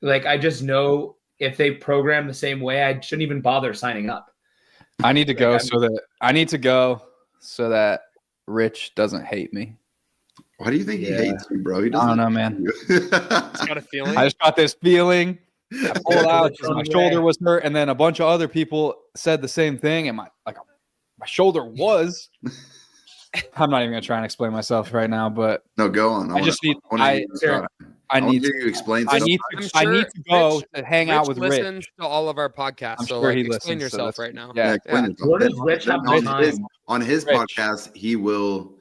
Like, I just know if they program the same way, I shouldn't even bother signing up. I need to go so that Rich doesn't hate me. Why do you think he hates you, bro? He I don't know, man. He's got a feeling. I just got this feeling. I pulled out because my shoulder was hurt, and then a bunch of other people said the same thing, and my shoulder was. I'm not even gonna try and explain myself right now, but no, go on. I need to explain. I need to go to hang out with Rich. Listens to all of our podcasts, I'm so sure like, he explain listens, yourself so right now. Yeah. Where does Rich have time? On his podcast, he will.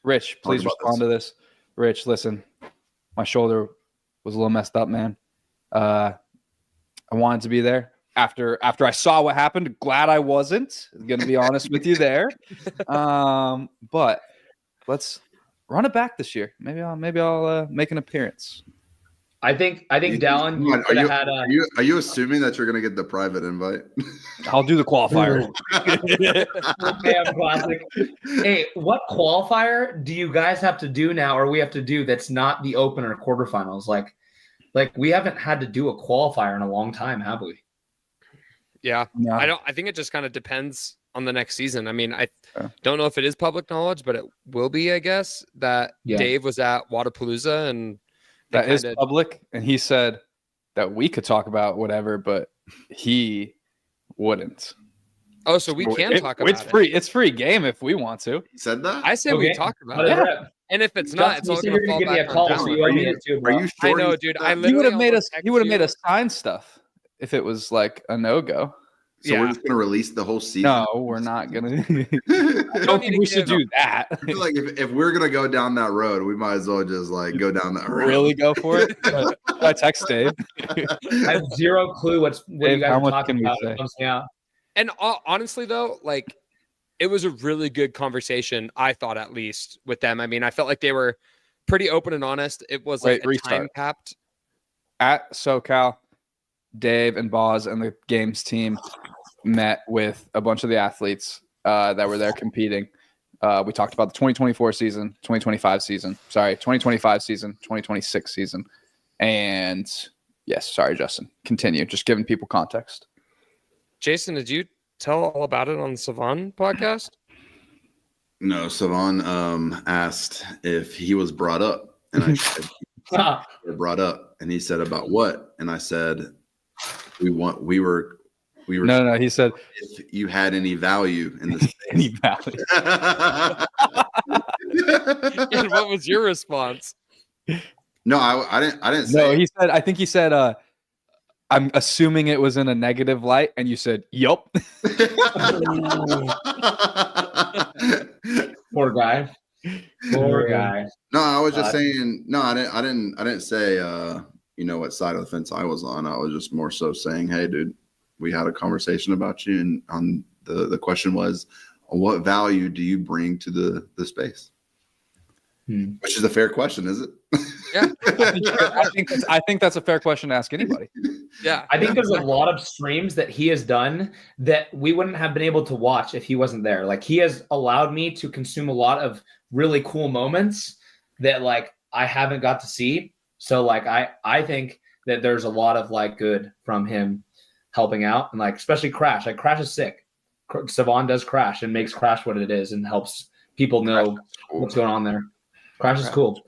Rich, please respond to this. Rich, listen, my shoulder was a little messed up, man. I wanted to be there. After I saw what happened, glad I wasn't. Gonna be honest with you there. But let's run it back this year. Maybe I'll make an appearance. I think Dallin, you could have had a. Are you assuming that you're gonna get the private invite? I'll do the qualifier. Classic. Hey, what qualifier do you guys have to do now, or we have to do that's not the Open or quarterfinals? Like we haven't had to do a qualifier in a long time, have we? Yeah. No. I think it just kind of depends on the next season. I mean, I don't know if it is public knowledge, but it will be, I guess, that Dave was at Wadapalooza and that is public. And he said that we could talk about whatever, but he wouldn't. Oh, so we can talk about it. It's free. It's free game if we want to. He said that? I say we talk about it. Yeah. And if it's not, it's all going to fall back on Dallin. Are you sure? I know, dude. He would have made us sign stuff if it was like a no-go. So we're just going to release the whole season? No, we're not going to. I don't think we should do that. I feel like if we're going to go down that road, we might as well just like go down that road. Really go for it? I text Dave. I have zero clue what you guys are talking about. Yeah. And honestly, though, like it was a really good conversation, I thought, at least with them. I mean, I felt like they were pretty open and honest. It was like time capped. At SoCal, Dave and Boz and the games team met with a bunch of the athletes that were there competing. We talked about the 2024 season, 2025 season, 2026 season. And yes, sorry, Justin, continue. Just giving people context. Jason, did you tell all about it on the Savan podcast? No, Savan asked if he was brought up. And I said, brought up. And he said, about what? And I said, we were. No. He said, if you had any value in this, any value. And what was your response? No, I didn't say. No, he said. I think he said. I'm assuming it was in a negative light, and you said, "Yup." Poor guy. Poor guy. No, I was just saying. No, I didn't say. What side of the fence I was on. I was just more so saying, "Hey, dude, we had a conversation about you, and on the question was, what value do you bring to the space?" Which is a fair question, is it? Yeah, I think that's a fair question to ask anybody. Yeah, I think there's a lot of streams that he has done that we wouldn't have been able to watch if he wasn't there. Like, he has allowed me to consume a lot of really cool moments that like I haven't got to see. So like I think that there's a lot of like good from him helping out, and like especially Crash. Like, Crash is sick. Savan does Crash and makes Crash what it is and helps people know what's going on there. Crash is cool.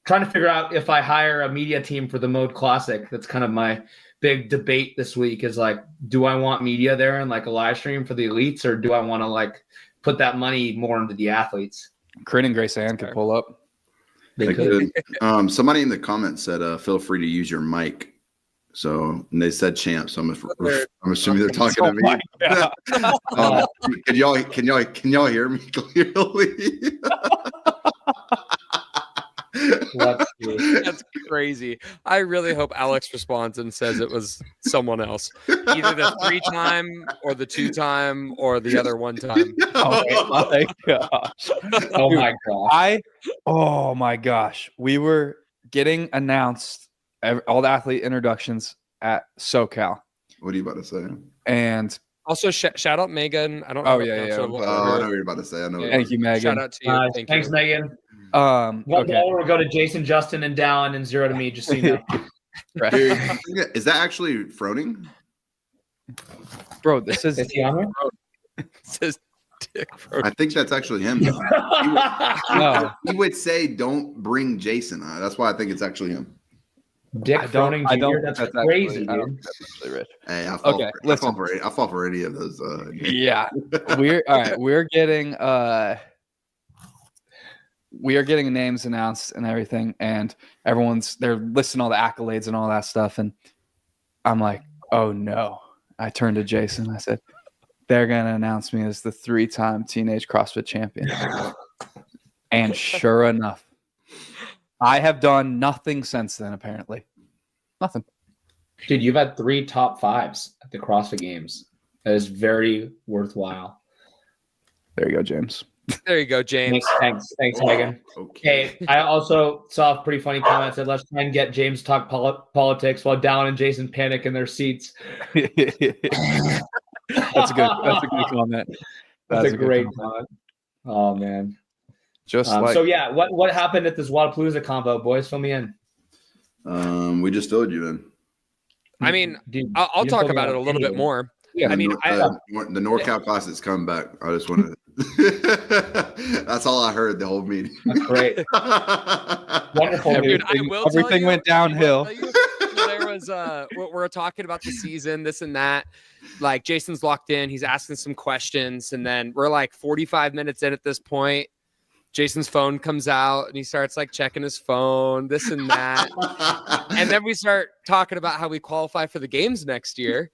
Trying to figure out if I hire a media team for the Mode Classic. That's kind of my big debate this week, is like, do I want media there and like a live stream for the elites, or do I want to like put that money more into the athletes? Crit and Grace Ann could pull up. They could. Somebody in the comments said, feel free to use your mic. So, and they said champ, so I'm assuming they're talking to me. Can y'all hear me clearly? That's crazy. I really hope Alex responds and says it was someone else, either the 3-time or the 2-time or the other 1-time. Oh my gosh! Oh my gosh! We were getting announced all the athlete introductions at SoCal. What are you about to say? And also shout out Megan. I don't know. I know what you're about to say. I know. Thank you, Megan. Shout out to you. Thanks, you. Megan. Okay. We'll go to Jason, Justin, and Dallin, and 0 to me. Just so you know. Right. Dude, is that actually Froning? Bro, this is Is he on there? It says Dick I think that's actually him. Though. no. He would say, "Don't bring Jason." That's why I think it's actually him. Dick I don't Froning think Jr. That's crazy, I don't dude. think that's actually Rich. Hey, I Okay, fall for any of those. Yeah, we're getting we are getting names announced and everything, and they're listing all the accolades and all that stuff, and I'm like, oh no. I turned to Jason. I said, they're gonna announce me as the 3-time teenage CrossFit champion. And sure enough, I have done nothing since then. Apparently, nothing. Dude, you've had 3 top 5s at the CrossFit Games. That is very worthwhile. There you go, James. There you go, James. Thanks, Megan. Okay. Hey, I also saw a pretty funny comment. Said, let's try and get James to talk politics while Dallin and Jason panic in their seats. That's a good comment. That's a great comment. Oh man. So yeah, what happened at this Wadapalooza convo, boys? Fill me in. We just filled you in. I mean, Dude, I'll talk about it a little bit more. Yeah, I mean, the NorCal Classic's come back. I just wanted. That's all I heard the whole meeting. That's great. Wonderful. Dude, I will tell everything you, went downhill. There was we're talking about the season, this and that. Like Jason's locked in, he's asking some questions, and then we're like 45 minutes in at this point. Jason's phone comes out and he starts like checking his phone, this and that. And then we start talking about how we qualify for the games next year.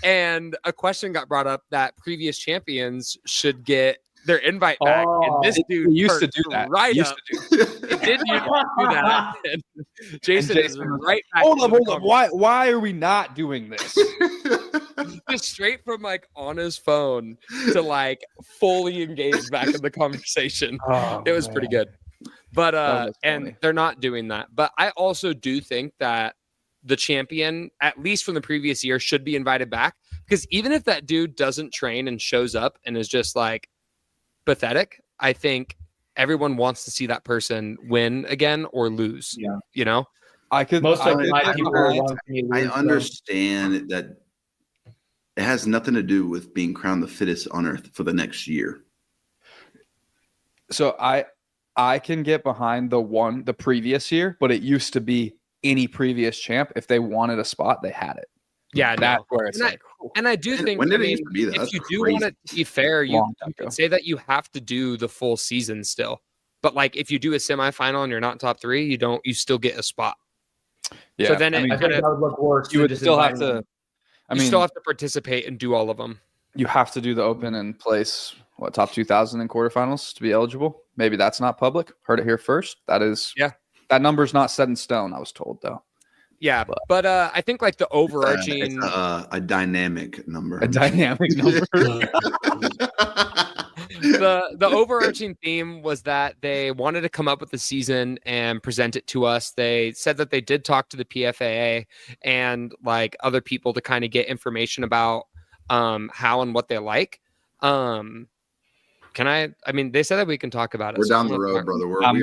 And a question got brought up that previous champions should get their invite back. And this dude used to do that. Right up. It did used to do that. And Jason is right back. Hold up. Why are we not doing this? Just straight from like on his phone to like fully engaged back in the conversation. It was pretty good. But and they're not doing that. But I also do think that the champion, at least from the previous year, should be invited back, because even if that dude doesn't train and shows up and is just like pathetic, I think everyone wants to see that person win again or lose. Yeah. You know, I understand that it has nothing to do with being crowned the fittest on earth for the next year. So I can get behind the previous year, but it used to be any previous champ. If they wanted a spot, they had it. Yeah, that's where it's and I do think, when did it used to be that? If you do want it to be fair, you can say that you have to do the full season still. But like if you do a semifinal and you're not top 3, you still get a spot. Yeah. So then I think that would look worse. You would still have to. You still have to participate and do all of them. You have to do the Open and place top 2,000 in quarterfinals to be eligible. Maybe that's not public. Heard it here first. That number's not set in stone, I was told though. Yeah, but I think like the overarching a dynamic number. A dynamic number. The overarching theme was that they wanted to come up with the season and present it to us. They said that they did talk to the PFAA and like other people to kind of get information about how and what they like. They said that we can talk about it. We're down the road, brother. I'm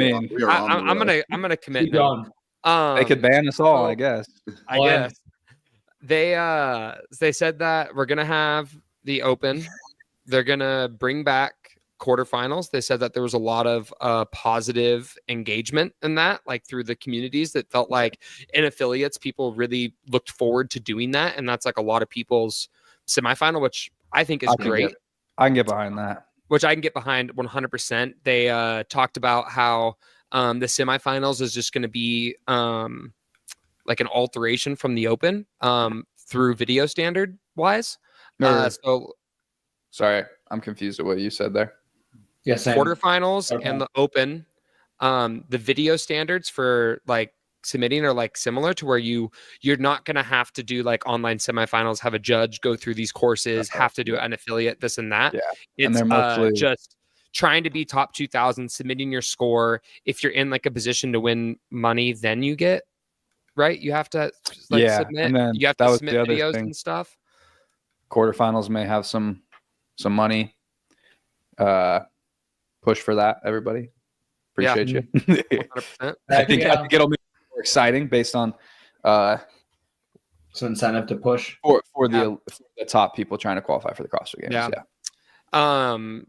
gonna commit now. They could ban us all, I guess. I guess. They said that we're gonna have the Open. They're gonna bring back quarterfinals. They said that there was a lot of positive engagement in that, like through the communities, that felt like in affiliates, people really looked forward to doing that. And that's like a lot of people's semifinal, which I think is great. I can get behind that. Which I can get behind 100%. They talked about how the semifinals is just going to be like an alteration from the Open through video standard wise. Sorry, I'm confused at what you said there. Yes, quarterfinals and the Open, the video standards for like submitting are like similar to where you're not going to have to do like online semifinals, have a judge go through these courses, have to do an affiliate, this and that. Yeah. It's just trying to be top 2,000, submitting your score. If you're in like a position to win money, then you get, right? You have to submit, and then you have to submit videos and stuff. Quarterfinals may have some money. Push for that, everybody. Appreciate you. 100%. I think it'll be more exciting based on So incentive to push for the top people trying to qualify for the CrossFit Games. Yeah.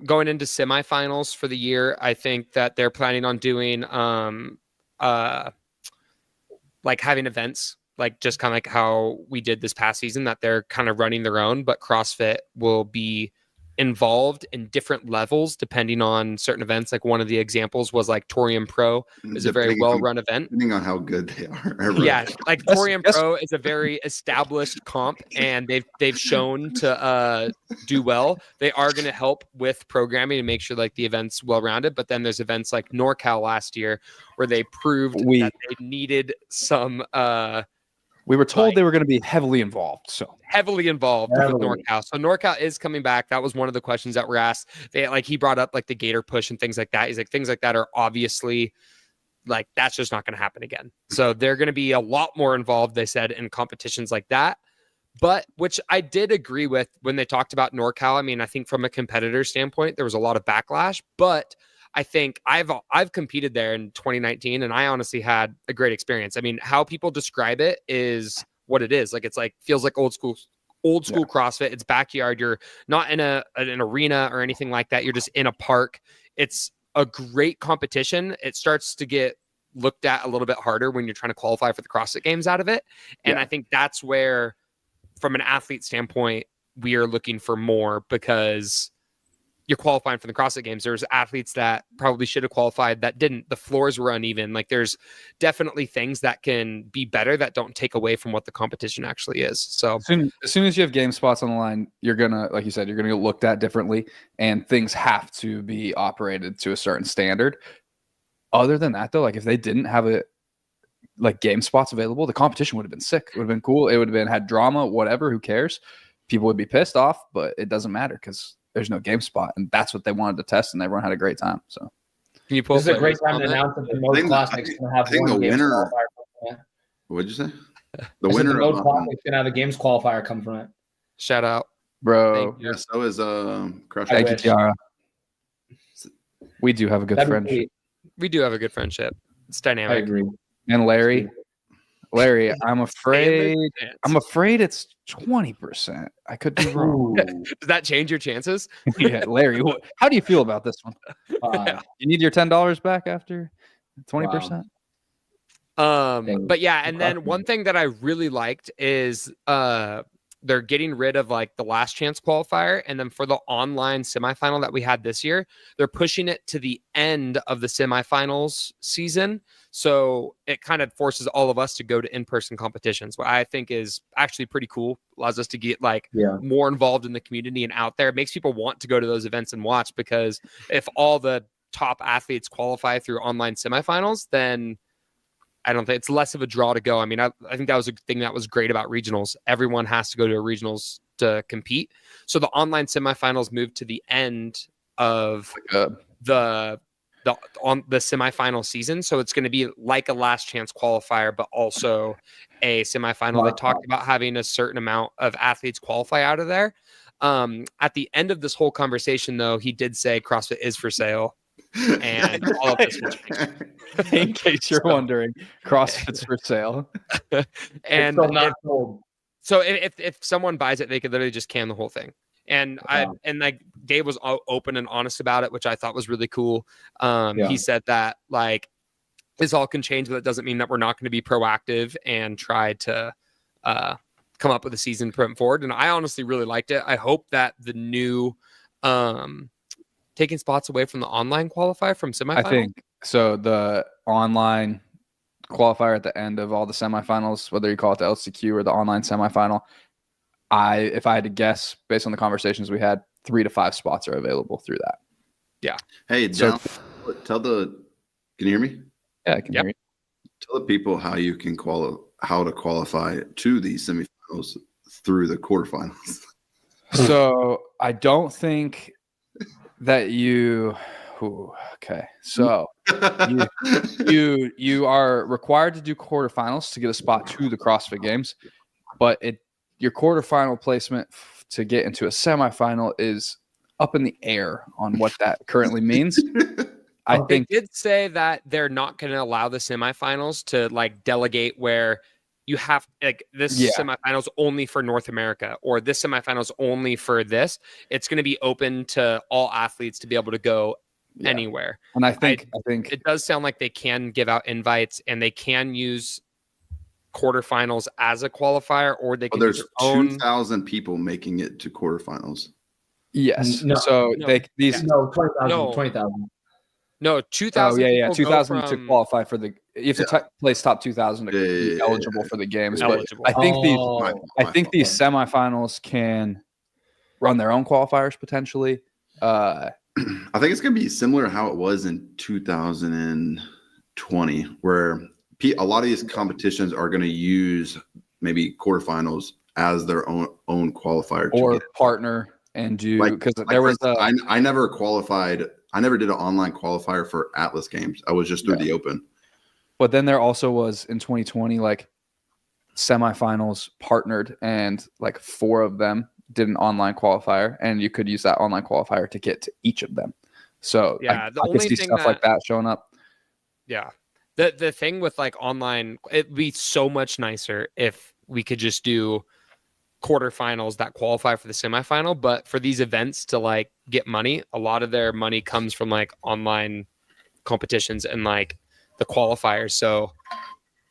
Going into semifinals for the year, I think that they're planning on doing like having events, like just kind of like how we did this past season, that they're kind of running their own, but CrossFit will be involved in different levels depending on certain events. Like one of the examples was like Torium Pro is a very well-run event. Depending on how good they are. Yeah, like Torium Pro is a very established comp, and they've shown to do well. They are going to help with programming and make sure like the event's well-rounded. But then there's events like NorCal last year where they proved that they needed some we were told they were going to be heavily involved. Heavily involved with NorCal. So NorCal is coming back. That was one of the questions that were asked. He brought up like the Gator push and things like that. He's like, things like that are obviously like, that's just not going to happen again. So they're going to be a lot more involved, they said, in competitions like that. But which I did agree with when they talked about NorCal. I mean, I think from a competitor standpoint, there was a lot of backlash, but I think I've competed there in 2019, and I honestly had a great experience. I mean, how people describe it is what it is. Like, it's like, feels like old school CrossFit. It's backyard. You're not in an arena or anything like that. You're just in a park. It's a great competition. It starts to get looked at a little bit harder when you're trying to qualify for the CrossFit Games out of it. And I think that's where, from an athlete standpoint, we are looking for more, because you're qualifying for the CrossFit Games. There's athletes that probably should have qualified that didn't. The floors were uneven. Like, there's definitely things that can be better that don't take away from what the competition actually is. So as soon as you have game spots on the line, you're gonna, like you said, you're gonna get looked at differently, and things have to be operated to a certain standard. Other than that, though, like if they didn't have game spots available, the competition would have been sick. It would have been cool. It would have had drama, whatever. Who cares? People would be pissed off, but it doesn't matter because there's no game spot, and that's what they wanted to test, and everyone had a great time. So, can you this is a great time to announce that the Mode Classic's going to have one game qualifier. What'd you say? The winner of the Mode Classic's going to have a games qualifier come from it. Shout out, bro. Yeah, so is Crush. Thank you, Tiara. We do have a good friendship. We do have a good friendship. It's dynamic. I agree. And Larry, I'm afraid it's 20%. I could be wrong. Does that change your chances? Yeah, Larry, how do you feel about this one? You need your $10 back after 20%? But yeah, and then one thing that I really liked is they're getting rid of like the last chance qualifier, and then for the online semifinal that we had this year, they're pushing it to the end of the semifinals season. So it kind of forces all of us to go to in-person competitions, what I think is actually pretty cool. Allows us to get more involved in the community and out there. It makes people want to go to those events and watch, because if all the top athletes qualify through online semifinals, then I don't think it's less of a draw to go. I mean, I think that was a thing that was great about regionals. Everyone has to go to a regionals to compete. So the online semifinals moved to the end of the semifinal season. So it's going to be like a last chance qualifier, but also a semifinal. They talked about having a certain amount of athletes qualify out of there. At the end of this whole conversation, though, he did say CrossFit is for sale. And all of this will change. In case you're wondering, CrossFit's for sale. And so if someone buys it, they could literally just can the whole thing. And like Dave was open and honest about it, which I thought was really cool. He said that like this all can change, but it doesn't mean that we're not going to be proactive and try to come up with a season put forward. And I honestly really liked it. I hope that the new taking spots away from the online qualifier from semifinals. I think so. The online qualifier at the end of all the semifinals, whether you call it the LCQ or the online semifinal, if I had to guess based on the conversations we had, 3 to 5 spots are available through that. Yeah. Hey, John, can you hear me? Yeah, I can hear you. Tell the people how you can how to qualify to the semifinals through the quarterfinals. So I don't think that you. Okay, so you are required to do quarterfinals to get a spot to the CrossFit Games, but your quarterfinal placement to get into a semifinal is up in the air on what that currently means. I think they did say that they're not going to allow the semifinals to like delegate where you have like this semifinals only for North America, or this semifinals only for this. It's going to be open to all athletes to be able to go anywhere. And I think it does sound like they can give out invites and they can use quarterfinals as a qualifier, or they can there's use their own. 2,000 people making it to quarterfinals. Yes. No, so no, they these no 20,000. No. 20,000. No, 2,000. Oh yeah, people 2,000 go to from- qualify for the. You have to place top 2,000 to be eligible for the games. But Eligible. I think these My I think these semifinals can run their own qualifiers potentially. I think it's going to be similar to how it was in 2020, where a lot of these competitions are going to use maybe quarterfinals as their own qualifier or partner and do because there was I never qualified. I never did an online qualifier for Atlas Games. I was just through the Open. But then there also was in 2020 like semifinals partnered, and like 4 of them did an online qualifier, and you could use that online qualifier to get to each of them. So yeah, I could see stuff like that showing up. Yeah. The thing with like online, it'd be so much nicer if we could just do quarterfinals that qualify for the semifinal. But for these events to like get money, a lot of their money comes from like online competitions and like the qualifiers. So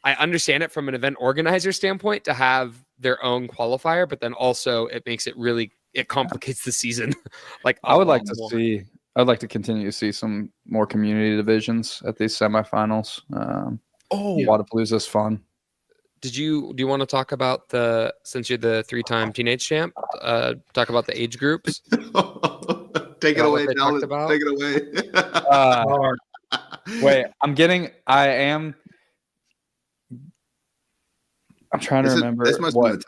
I understand it from an event organizer standpoint to have their own qualifier, but then also it makes it complicates the season. Like I would like to see. I'd like to continue to see some more community divisions at these semifinals. Wadapalooza is fun. Do you want to talk about since you're the 3-time teenage champ, talk about the age groups? Take it away, Dallin. Take it away. Wait, I'm trying to remember This must what. be the